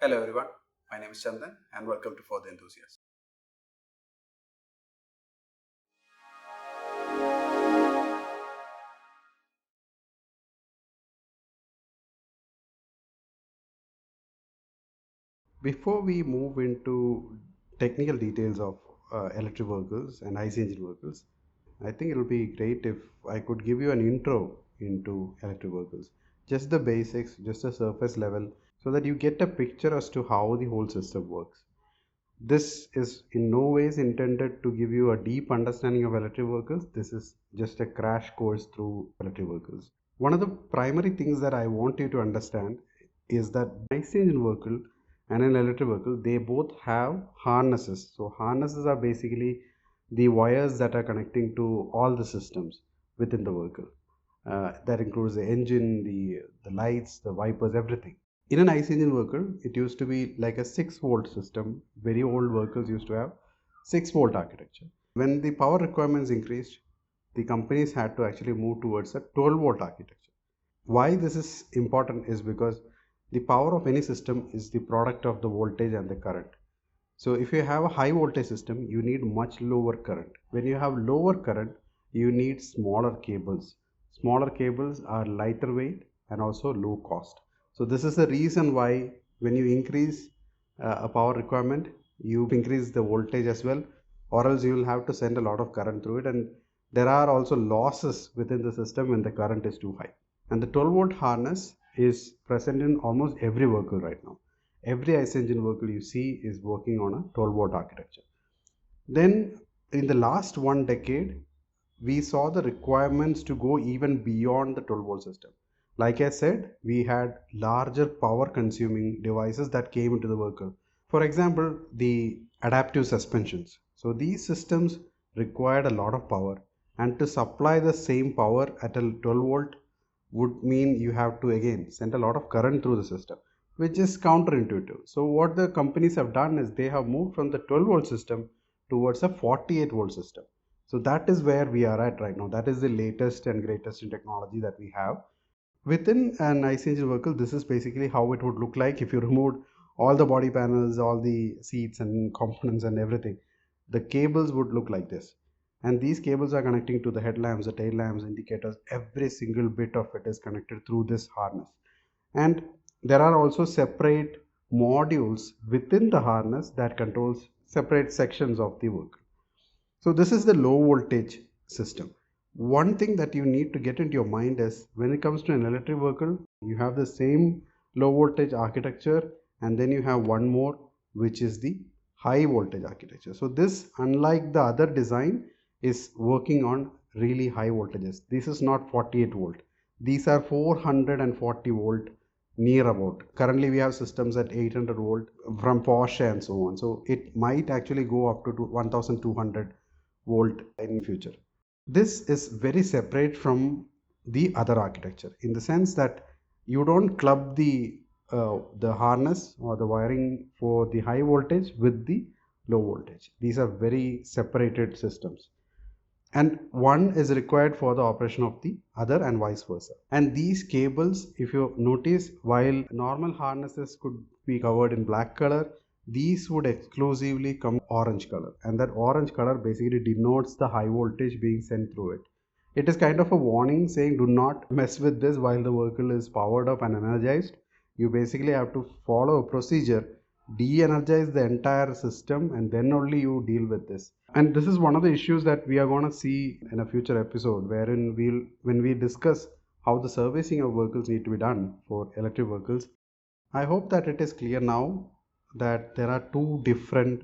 Hello everyone, my name is Chandan and welcome to For the Enthusiast. Before we move into technical details of electric vehicles and IC engine vehicles, I think it will be great if I could give you an intro into electric vehicles. Just the basics, just a surface level, so that you get a picture as to how the whole system works. This is in no ways intended to give you a deep understanding of electric vehicles. This is just a crash course through electric vehicles. One of the primary things that I want you to understand is that IC engine vehicle and an electric vehicle, they both have harnesses. So harnesses are basically the wires that are connecting to all the systems within the vehicle. That includes the engine, the lights, the wipers, everything. In an IC engine vehicle, it used to be like a 6-volt system. Very old vehicles used to have 6-volt architecture. When the power requirements increased, the companies had to actually move towards a 12-volt architecture. Why this is important is because the power of any system is the product of the voltage and the current. So if you have a high voltage system, you need much lower current. When you have lower current, you need smaller cables. Smaller cables are lighter weight and also low cost. So this is the reason why when you increase a power requirement, you increase the voltage as well, or else you will have to send a lot of current through it, and there are also losses within the system when the current is too high. And the 12-volt harness is present in almost every vehicle right now. Every ICE engine vehicle you see is working on a 12-volt architecture. Then in the last 1 decade, we saw the requirements to go even beyond the 12-volt system. Like I said, we had larger power consuming devices that came into the vehicle. For example, the adaptive suspensions. So these systems required a lot of power, and to supply the same power at a 12 volt would mean you have to again send a lot of current through the system, which is counterintuitive. So what the companies have done is they have moved from the 12-volt system towards a 48-volt system. So that is where we are at right now. That is the latest and greatest in technology that we have. Within an IC engine vehicle, this is basically how it would look like if you removed all the body panels, all the seats and components and everything. The cables would look like this. And these cables are connecting to the headlamps, the tail lamps, indicators. Every single bit of it is connected through this harness. And there are also separate modules within the harness that controls separate sections of the vehicle. So this is the low voltage system. One thing that you need to get into your mind is when it comes to an electric vehicle, you have the same low voltage architecture, and then you have one more, which is the high voltage architecture. So this, unlike the other design, is working on really high voltages. This is not 48 volt. These are 440 volt near about. Currently we have systems at 800 volt from Porsche and so on. So it might actually go up to 1200 volt in future. This is very separate from the other architecture in the sense that you don't club the harness or the wiring for the high voltage with the low voltage. These are very separated systems, and one is required for the operation of the other and vice versa. And these cables, if you notice, while normal harnesses could be covered in black color, these would exclusively come orange color, and that orange color basically denotes the high voltage being sent through it. It is kind of a warning saying do not mess with this while the vehicle is powered up and energized. You basically have to follow a procedure, de-energize the entire system, and then only you deal with this. And this is one of the issues that we are going to see in a future episode, wherein when we discuss how the servicing of vehicles need to be done for electric vehicles. I hope that it is clear now that there are two different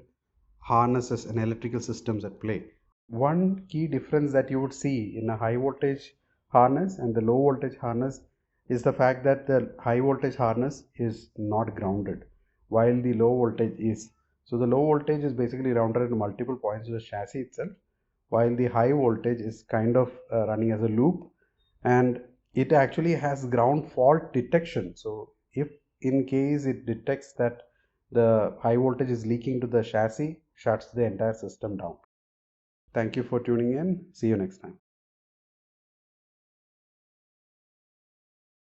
harnesses and electrical systems at play. One key difference that you would see in a high voltage harness and the low voltage harness is the fact that the high voltage harness is not grounded while the low voltage is. So the low voltage is basically grounded at multiple points of the chassis itself, while the high voltage is kind of running as a loop, and it actually has ground fault detection. So if in case it detects that the high voltage is leaking to the chassis, shuts the entire system down. Thank you for tuning in. See you next time.